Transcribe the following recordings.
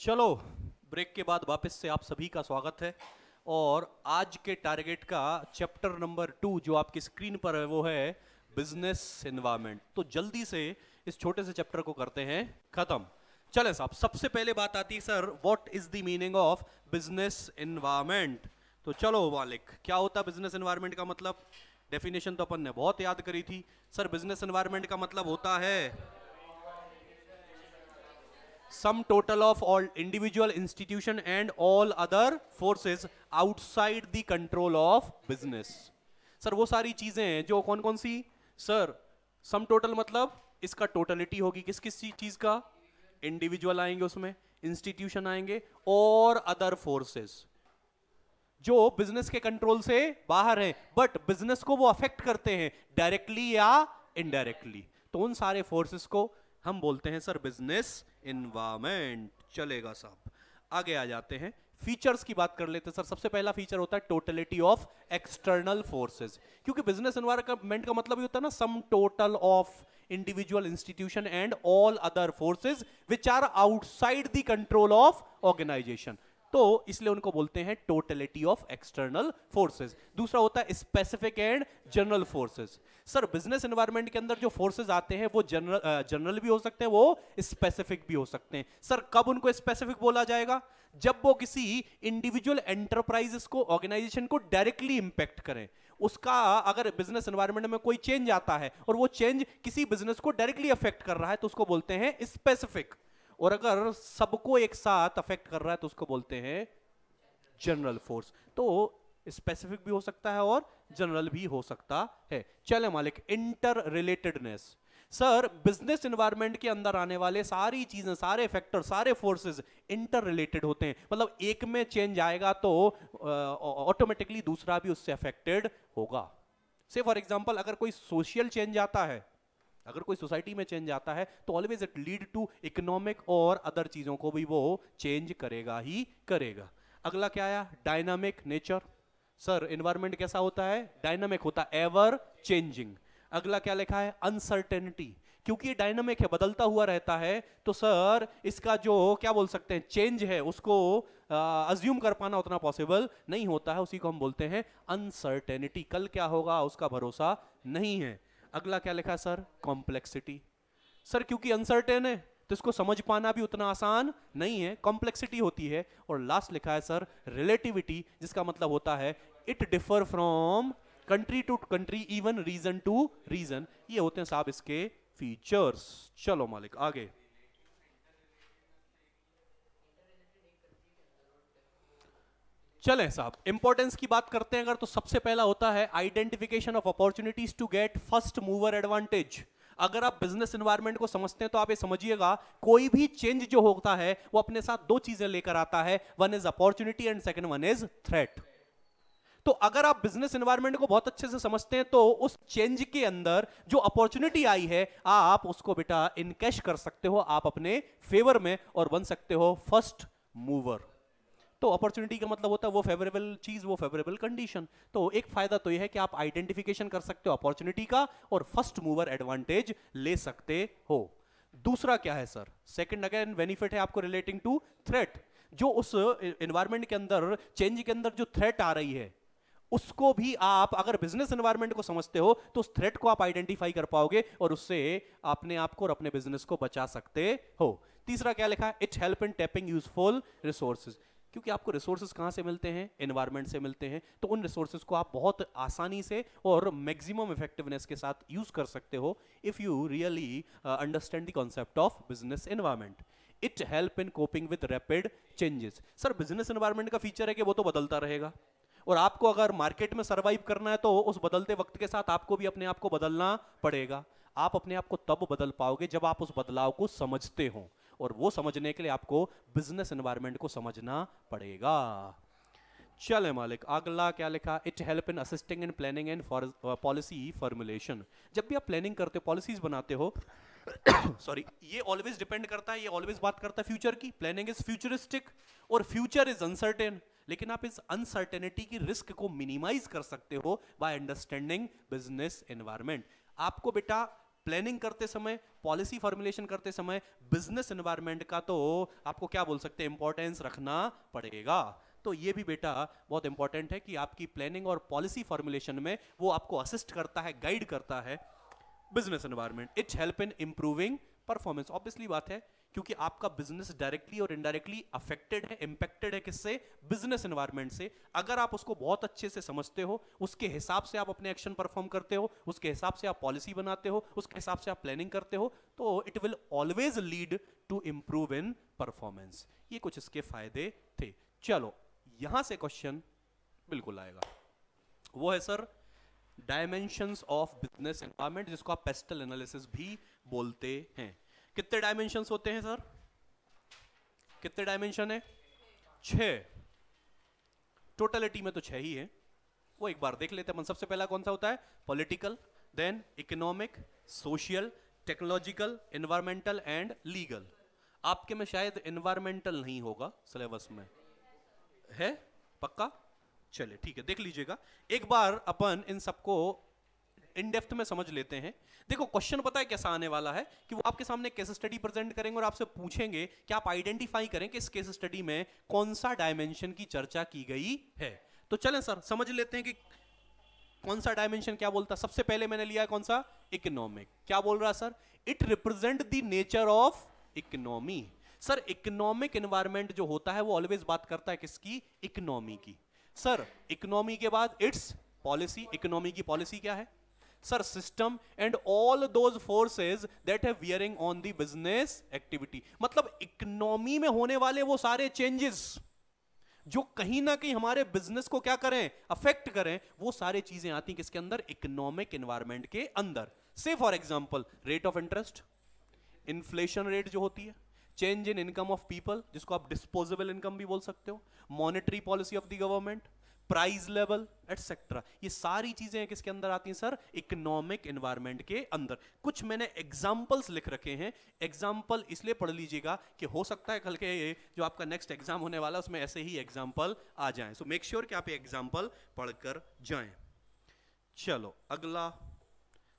चलो, ब्रेक के बाद वापस से आप सभी का स्वागत है। और आज के टारगेट का चैप्टर नंबर 2 जो आपकी स्क्रीन पर है वो है बिजनेस एनवायरनमेंट। तो जल्दी से इस छोटे से चैप्टर को करते हैं खत्म। चले साहब, सबसे पहले बात आती है sir, what is the meaning of business environment. तो चलो मालिक, क्या होता है बिजनेस एनवायरनमेंट का मतलब? डेफिनेशन तो अपन ने बहुत याद करी थी सर। बिजनेस एनवायरनमेंट का मतलब होता है sum total of all individual institution and all other forces outside the control of business। Sir वो सारी चीजें हैं जो कौन कौन सी? सर सम टोटल मतलब इसका टोटलिटी होगी किस किस चीज का? इंडिविजुअल आएंगे उसमें, इंस्टीट्यूशन आएंगे और अदर फोर्सेस जो बिजनेस के कंट्रोल से बाहर हैं बट बिजनेस को वो अफेक्ट करते हैं डायरेक्टली या इनडायरेक्टली। तो उन सारे फोर्सेस को हम बोलते हैं सर बिजनेस एनवायरनमेंट। चलेगा साहब, आगे आ जाते हैं, फीचर्स की बात कर लेते हैं सर। सबसे पहला फीचर होता है टोटलिटी ऑफ एक्सटर्नल फोर्सेस, क्योंकि बिजनेस एनवायरनमेंट का मतलब ही होता है ना sum total of individual institution and all other forces which are outside the control of organization. तो इसलिए उनको बोलते हैं टोटलिटी ऑफ एक्सटर्नल फोर्सेस। दूसरा होता है specific and general forces. Sir business environment के अंदर जो फोर्सेस आते हैं वो जनरल भी हो सकते हैं, वो स्पेसिफिक भी हो सकते हैं। सर कब उनको स्पेसिफिक बोला जाएगा? जब वो किसी इंडिविजुअल एंटरप्राइजेस को, ऑर्गेनाइजेशन को डायरेक्टली इंपैक्ट करें। उसका अगर बिजनेस एनवायरनमेंट में कोई चेंज आता है और वो चेंज किसी बिजनेस को डायरेक्टली अफेक्ट कर रहा है तो उसको बोलते हैं स्पेसिफिक। और अगर सबको एक साथ अफेक्ट कर रहा है तो उसको बोलते हैं जनरल फोर्स। तो स्पेसिफिक भी हो सकता है और जनरल भी हो सकता है। चले मालिक, inter relatedness. Sir business environment के अंदर आने वाले सारी चीजें, सारे फैक्टर, सारे फोर्सेस इंटर रिलेटेड होते हैं। मतलब एक में चेंज आएगा तो ऑटोमेटिकली दूसरा भी उससे अफेक्टेड होगा। से फॉर एग्जांपल अगर कोई सोशल चेंज आता है, अगर कोई सोसाइटी में चेंज आता है तो always it lead to economic और अदर चीजों को भी वो चेंज करेगा ही करेगा। अगला क्या आया? Dynamic nature. सर एनवायरनमेंट कैसा होता है? डायनामिक होता है, एवर चेंजिंग। अगला क्या लिखा है? अनसर्टेनिटी। क्योंकि ये डायनामिक है, बदलता हुआ रहता है, तो सर इसका जो क्या बोल सकते हैं चेंज है उसको अज्यूम कर पाना उतना पॉसिबल नहीं होता है, उसी को हम बोलते हैं अनसर्टेनिटी। कल क्या होगा उसका भरोसा नहीं है। अगला क्या लिखा है सर? कॉम्प्लेक्सिटी। सर क्योंकि अनसर्टेन है तो इसको समझ पाना भी उतना आसान नहीं है, कॉम्प्लेक्सिटी होती है। और लास्ट लिखा है सर रिलेटिविटी, जिसका मतलब होता है it differ from country to country, even region to region. ये होते हैं साहब इसके फीचर्स। चलो मालिक आगे। चलें साहब, इंपॉर्टेंस की बात करते हैं अगर, तो सबसे पहला होता है identification of opportunities to get first mover advantage. अगर आप बिजनेस एनवायरनमेंट को समझते हैं तो आप ये समझिएगा कोई भी चेंज जो होता है वो अपने साथ दो चीजें लेकर आता है, one is opportunity and second one is threat. तो अगर आप बिजनेस एनवायरनमेंट को बहुत अच्छे से समझते हैं तो उस चेंज के अंदर जो अपॉर्चुनिटी आई है आप उसको बेटा इनकैश कर सकते हो आप अपने फेवर में और बन सकते हो फर्स्ट मूवर। तो अपॉर्चुनिटी का मतलब होता है वो फेवरेबल चीज, वो फेवरेबल कंडीशन। तो एक फायदा तो ये है कि आप आइडेंटिफिकेशन कर सकते हो अपॉर्चुनिटी का और फर्स्ट मूवर एडवांटेज ले सकते हो। दूसरा क्या है सर? सेकंड अगेन बेनिफिट है आपको रिलेटिंग टू थ्रेट। जो उस एनवायरनमेंट के अंदर, चेंज के अंदर जो थ्रेट आ रही है उसको भी आप अगर बिजनेस एनवायरनमेंट को समझते हो तो उस थ्रेट को आप आइडेंटिफाई कर पाओगे और उससे अपने आप को और अपने बिजनेस को बचा सकते हो। तीसरा क्या लिखा है? It help in tapping useful resources. क्योंकि आपको रिसोर्सेज कहां से मिलते हैं? एनवायरनमेंट से मिलते हैं। तो उन रिसोर्सेज को आप बहुत आसानी से और मैक्सिमम इफेक्टिवनेस के साथ यूज कर सकते हो if you really understand the concept of business environment. It help in coping with rapid changes. Sir business environment का फीचर है कि वो तो बदलता रहेगा और आपको अगर मार्केट में सरवाइव करना है तो उस बदलते वक्त के साथ आपको भी अपने आप को बदलना पड़ेगा। आप अपने आप को तब बदल पाओगे जब आप उस बदलाव को समझते हो, और वो समझने के लिए आपको बिजनेस एनवायरनमेंट को समझना पड़ेगा। चले मालिक, अगला क्या लिखा? It help in assisting in planning and policy formulation. जब भी आप प्लानिंग करते हो, पॉलिसीज बनाते हो सॉरी, ये ऑलवेज डिपेंड करता है, ये ऑलवेज बात करता है फ्यूचर की। प्लानिंग इज फ्यूचरिस्टिक और फ्यूचर इज अनसर्टेन, लेकिन आप इस अनसर्टेनिटी की रिस्क को मिनिमाइज कर सकते हो बाय अंडरस्टैंडिंग बिजनेस एनवायरनमेंट। आपको बेटा प्लानिंग करते समय, पॉलिसी फॉर्मुलेशन करते समय बिजनेस एनवायरनमेंट का तो आपको क्या बोल सकते हैं, इंपॉर्टेंस रखना पड़ेगा। तो ये भी बेटा बहुत इंपॉर्टेंट है कि आपकी प्लानिंग और पॉलिसी फॉर्मुलेशन में वो आपको असिस्ट करता है, गाइड करता है business environment. It help in improving performance. Obviously बात है, क्योंकि आपका बिजनेस डायरेक्टली और इनडायरेक्टली अफेक्टेड है, इंपैक्टेड है किससे, बिजनेस एनवायरनमेंट से। अगर आप उसको बहुत अच्छे से समझते हो, उसके हिसाब से आप अपने एक्शन परफॉर्म करते हो, उसके हिसाब से आप पॉलिसी बनाते हो, उसके हिसाब से आप प्लानिंग करते हो, तो it will always lead to improve in performance. ये कुछ इसके फायदे थे। चलो यहां से क्वेश्चन बिल्कुल आएगा, वो है sir dimensions of business environment, जिसको आप पेस्टल एनालिसिस भी बोलते हैं। कितने डायमेंशंस होते हैं सर, कितने डायमेंशन है, 6। टोटलिटी में तो 6 ही है, वो एक बार देख लेते हैं। सबसे पहला कौन सा होता है, political, then economic, social, technological, environmental and legal. आपके में शायद एनवायरमेंटल नहीं होगा सिलेबस में, है पक्का? चलिए ठीक है, देख लीजिएगा एक बार। अपन इन सबको इन डेप्थ में समझ लेते हैं। देखो क्वेश्चन पता है कैसा आने वाला है कि वो आपके सामने केस स्टडी प्रेजेंट करेंगे और आपसे पूछेंगे कि आप आइडेंटिफाई करें कि इस केस स्टडी में कौन सा डायमेंशन की चर्चा की गई है। तो चलें सर समझ लेते हैं कि कौन सा डायमेंशन क्या बोलता। सबसे पहले मैंने लिया है कौन सा, इकोनॉमिक। क्या बोल रहा है sir, it represent the nature of economy. Sir economic environment जो होता है वो ऑलवेज बात करता है किसकी, इकोनॉमी की। सर इकोनॉमी के बाद इट्स पॉलिसी, इकोनॉमी की पॉलिसी क्या है sir, system and all those forces that have bearing on the business activity. मतलब इकोनॉमी में होने वाले वो सारे चेंजेस जो कहीं ना कहीं हमारे बिजनेस को क्या करें, अफेक्ट करें, वो सारे चीजें आती हैं किसके अंदर, इकोनॉमिक एनवायरनमेंट के अंदर। से for example rate of interest, inflation rate जो होती है, change in income of people जिसको आप डिस्पोजेबल इनकम भी बोल सकते हो, monetary policy of the government, price level etcetera. ये सारी चीजें किसके अंदर आती हैं सर, इकोनॉमिक एनवायरनमेंट के अंदर। कुछ मैंने एग्जांपल्स लिख रखे हैं, एग्जांपल इसलिए पढ़ लीजिएगा कि हो सकता है कल के जो आपका नेक्स्ट एग्जाम होने वाला है उसमें ऐसे ही एग्जांपल आ जाएं। सो मेक श्योर कि आप एग्जांपल पढ़कर जाएं। चलो अगला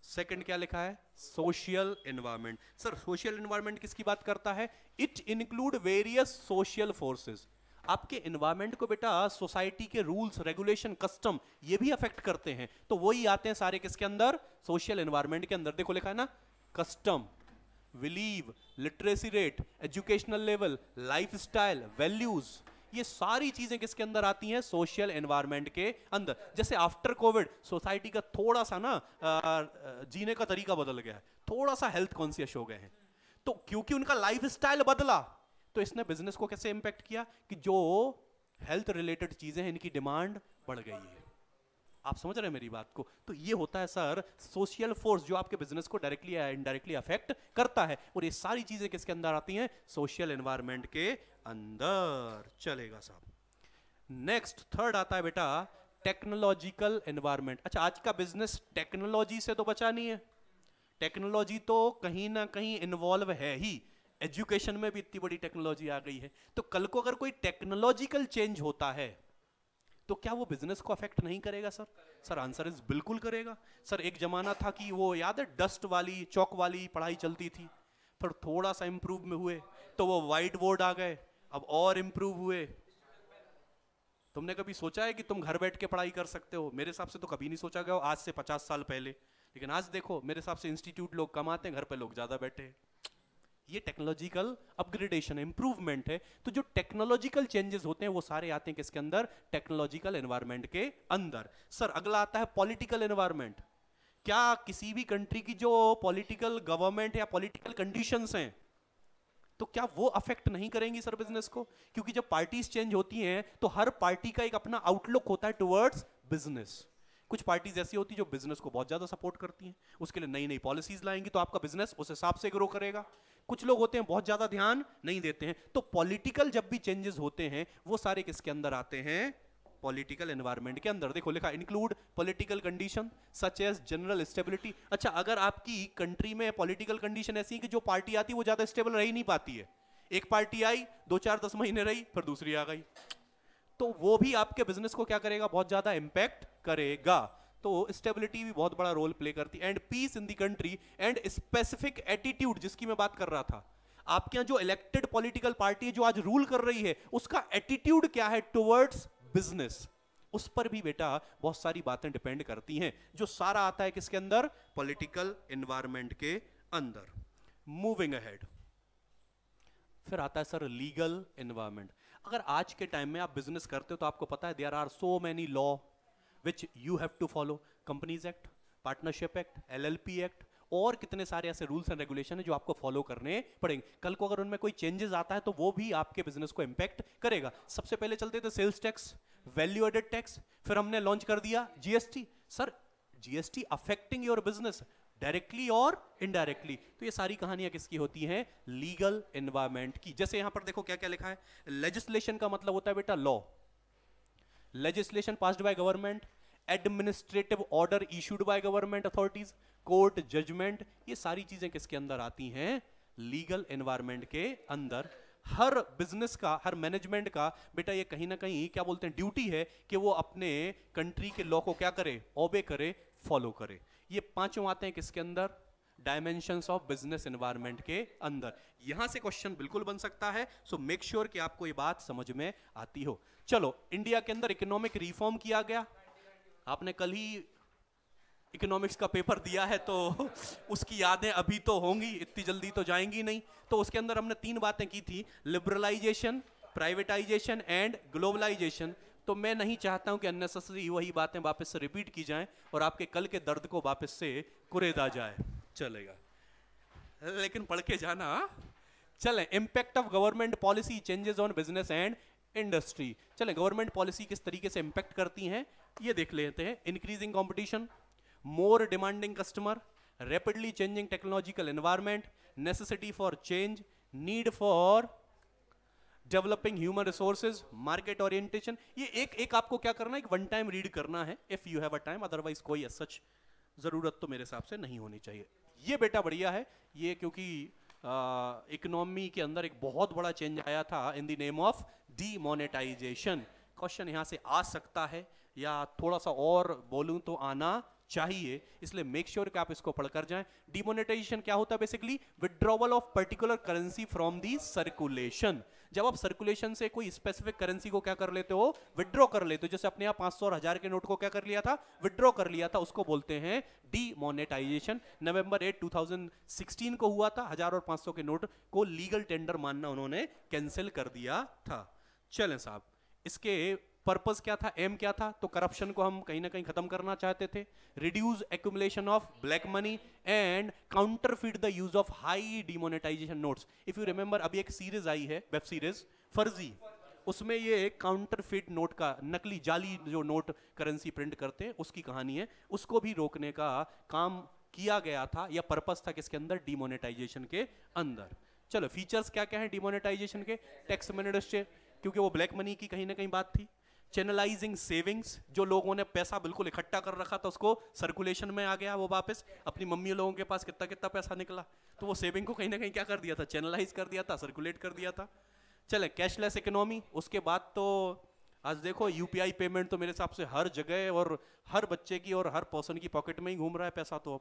सेकंड क्या लिखा है, social environment. Sir social environment किसकी बात करता है, it include various social forces. आपके एनवायरनमेंट को बेटा सोसाइटी के रूल्स, रेगुलेशन, कस्टम ये भी अफेक्ट करते हैं, तो वही आते हैं सारे किसके अंदर, सोशल एनवायरनमेंट के अंदर। देखो लिखा है ना, custom, believe, literacy rate, educational level, lifestyle, values, ये सारी चीजें किसके अंदर आती हैं, सोशल एनवायरनमेंट के अंदर। जैसे आफ्टर कोविड सोसाइटी का थोड़ा सा ना जीने का तरीका बदल गया है, थोड़ा सा हेल्थ कॉन्शियस हो गए हैं, तो क्योंकि उनका लाइफस्टाइल बदला तो इसने बिजनेस को कैसे इंपैक्ट किया कि जो हेल्थ रिलेटेड चीजें हैं इनकी डिमांड बढ़ गई है। आप समझ रहे हैं मेरी बात को? तो ये होता है सर सोशल फोर्स जो आपके बिजनेस को डायरेक्टली या इनडायरेक्टली अफेक्ट करता है, और ये सारी चीजें किसके अंदर आती हैं, सोशल एनवायरनमेंट के अंदर। चलेगा साहब। नेक्स्ट थर्ड आता है बेटा टेक्नोलॉजिकल एनवायरनमेंट। अच्छा आज का बिजनेस टेक्नोलॉजी से तो बचा नहीं है, टेक्नोलॉजी तो कहीं ना कहीं इन्वॉल्व है ही, एजुकेशन में भी इतनी बड़ी टेक्नोलॉजी आ गई है। तो कल को अगर कोई टेक्नोलॉजिकल चेंज होता है तो क्या वो बिजनेस को अफेक्ट नहीं करेगा सर? सर आंसर इज बिल्कुल करेगा। सर एक जमाना था कि वो याद है डस्ट वाली, चौक वाली पढ़ाई चलती थी, फिर थोड़ा सा इंप्रूव में हुए तो वो व्हाइट बोर्ड आ गए, अब और इंप्रूव हुए। तुमने कभी सोचा है कि तुम घर बैठ के पढ़ाई कर सकते हो? मेरे हिसाब से तो कभी नहीं सोचा गया आज से 50 साल पहले, लेकिन आज देखो मेरे हिसाब से इंस्टीट्यूट लोग कम आते हैं, घर पे लोग ज्यादा बैठे हैं। ये टेक्नोलॉजिकल अपग्रेडेशन है, इंप्रूवमेंट है। तो जो टेक्नोलॉजिकल चेंजेस होते हैं वो सारे आते हैं किसके अंदर, टेक्नोलॉजिकल एनवायरनमेंट के अंदर। सर अगला आता है पॉलिटिकल एनवायरनमेंट। क्या किसी भी कंट्री की जो पॉलिटिकल गवर्नमेंट या पॉलिटिकल कंडीशंस हैं तो क्या वो अफेक्ट नहीं करेंगी सर बिजनेस को? क्योंकि जब पार्टीज चेंज होती हैं तो हर पार्टी का एक अपना आउटलुक होता है टुवर्ड्स बिजनेस। कुछ पार्टीज ऐसी होती है जो बिजनेस को बहुत ज्यादा सपोर्ट करती हैं, उसके लिए नई नई पॉलिसीज लाएंगी तो आपका बिजनेस उस हिसाब से ग्रो करेगा। कुछ लोग होते हैं बहुत ज्यादा ध्यान नहीं देते हैं। तो पॉलिटिकल जब भी चेंजेस होते हैं वो सारे किसके अंदर आते हैं, पॉलिटिकल एनवायरनमेंट के अंदर। देखो लिखा include political condition such as general stability. अच्छा अगर आपकी कंट्री में पॉलिटिकल कंडीशन ऐसी है कि जो पार्टी आती है वो ज्यादा स्टेबल रह ही नहीं पाती है, एक पार्टी आई 2-4-10 महीने रही फिर दूसरी आ गई, तो वो भी आपके बिजनेस को क्या करेगा, बहुत ज्यादा इंपैक्ट करेगा। तो स्टेबिलिटी भी बहुत बड़ा रोल प्ले करती है, and peace in the country, and specific attitude जिसकी मैं बात कर रहा था। आपके यहाँ जो इलेक्टेड पॉलिटिकल पार्टी है जो आज रूल कर रही है, उसका एटीट्यूड क्या है टुवर्ड्स बिजनेस, उस पर भी बेटा बहुत सारी बातें डिपेंड करती हैं, जो सारा आता है किसके अंदर, पॉलिटिकल एनवायरनमेंट के अंदर। मूविंग अहेड, फिर आता है सर लीगल एनवायरनमेंट। अगर आज के टाइम में आप बिजनेस करते हो तो आपको पता है there are so many law which you have to follow, companies act, partnership act, LLP act, और कितने सारे ऐसे रूल्स एंड रेगुलेशन है जो आपको फॉलो करने पड़ेंगे। कल को अगर उनमें कोई चेंजेस आता है तो वो भी आपके बिजनेस को इंपैक्ट करेगा। सबसे पहले चलते थे sales tax, value added tax, फिर हमने लॉन्च कर दिया GST. Sir GST affecting your business directly और इनडायरेक्टली, तो ये सारी कहानियां किसकी होती हैं, लीगल एनवायरनमेंट की। जैसे यहां पर देखो क्या क्या लिखा है, लेजिस्लेशन का मतलब होता है बेटा law, legislation passed by government, administrative order issued by government authorities, court judgment, ये सारी चीजें किसके अंदर आती हैं, लीगल एनवायरनमेंट के अंदर। हर बिजनेस का, हर मैनेजमेंट का बेटा ये कहीं ना कहीं क्या बोलते हैं, ड्यूटी है कि वो अपने कंट्री के लॉ को क्या करे, ओबे करे, फॉलो करे। ये पांचों आते हैं किसके अंदर, डायमेंशंस ऑफ बिजनेस एनवायरनमेंट के अंदर। यहां से क्वेश्चन बिल्कुल बन सकता है, सो मेक श्योर कि आपको ये बात समझ में आती हो। चलो, इंडिया के अंदर इकोनॉमिक रिफॉर्म किया गया, आपने कल ही इकोनॉमिक्स का पेपर दिया है तो उसकी यादें अभी तो होंगी, इतनी जल्दी तो जाएंगी नहीं। तो उसके अंदर हमने 3 बातें की थी, लिबरलाइजेशन, प्राइवेटाइजेशन एंड ग्लोबलाइजेशन। तो मैं नहीं चाहता हूं कि अननेसेसरी वही बातें वापस से रिपीट की जाएं और आपके कल के दर्द को वापस से कुरेदा जाए, चलेगा, लेकिन पढ़ के जाना। चलें, impact of government policy changes on business and industry. चलें, गवर्नमेंट पॉलिसी किस तरीके से इंपैक्ट करती हैं ये देख लेते हैं। Increasing competition, more demanding customer, rapidly changing technological environment, necessity for change, need for developing human resources, market orientation. ये एक आपको क्या करना है, एक वन टाइम रीड करना है if you have a time, otherwise कोई सच जरूरत तो मेरे हिसाब से नहीं होनी चाहिए। ये बेटा बढ़िया है ये, क्योंकि इकोनॉमी के अंदर एक बहुत बड़ा चेंज आया था in the name of demonetization. Question यहां से आ सकता है या थोड़ा सा और बोलूं तो आना चाहिए, इसलिए मेक श्योर कि आप इसको पढ़कर जाएं। डीमोनेटाइजेशन क्या होता है, basically withdrawal of particular currency from the circulation. जब आप सर्कुलेशन से कोई स्पेसिफिक करेंसी को क्या कर लेते हो, विड्रॉ कर लेते हो। जैसे अपने यहाँ 500 और 1000 के नोट को क्या कर लिया था, विड्रॉ कर लिया था, उसको बोलते हैं डीमोनेटाइजेशन। नवंबर 8 2016 को हुआ था, 1000 और 500 के नोट को लीगल टेंडर मानना उन्होंने कैंसिल कर दिया था। चलें साहब, इसके पर्पस क्या था, एम क्या था, तो करप्शन को हम कहीं ना कहीं खत्म करना चाहते थे, reduce accumulation of black money and counterfeit the use of high demonetization notes. If you remember, अभी एक सीरीज आई है, वेब सीरीज फर्जी, उसमें ये काउंटरफिट नोट का, नकली जाली जो नोट करेंसी प्रिंट करते हैं, उसकी कहानी है। उसको भी रोकने का काम किया गया था, या पर्पस था किसके अंदर, डीमोनेटाइजेशन के अंदर। चलो, फीचर्स क्या क्या है डीमोनेटाइजेशन के, टैक्स एडमिनिस्ट्रेशन, क्योंकि वो ब्लैक मनी की कहीं ना कहीं बात थी। चैनलाइजिंग सेविंग्स, जो लोगों ने पैसा बिल्कुल इकट्ठा कर रखा था उसको सर्कुलेशन में आ गया, वो वापस अपनी मम्मी लोगों के पास कितना कितना पैसा निकला, तो वो सेविंग को कहीं ना कहीं क्या कर दिया था, चैनलाइज कर दिया था, सर्कुलेट कर दिया था। चले, कैशलेस इकोनॉमी, उसके बाद तो आज देखो यूपीआई पेमेंट तो मेरे हिसाब से हर जगह और हर बच्चे की और हर पर्सन की पॉकेट में ही घूम रहा है पैसा, तो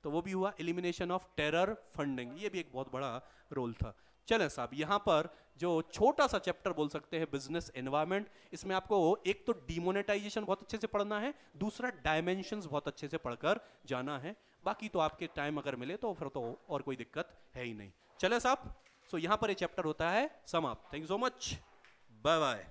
वो भी हुआ। एलिमिनेशन ऑफ टेरर फंडिंग, ये भी एक बहुत बड़ा रोल था। चलें साहब, यहां पर जो छोटा सा चैप्टर बोल सकते हैं बिजनेस एनवायरनमेंट, इसमें आपको एक तो डीमोनेटाइजेशन बहुत अच्छे से पढ़ना है, दूसरा डायमेंशंस बहुत अच्छे से पढ़कर जाना है। बाकी तो आपके टाइम अगर मिले तो फिर तो और कोई दिक्कत है ही नहीं। चलें साहब, सो यहां पर ये चैप्टर होता है समाप्त। Thank you so much, bye bye.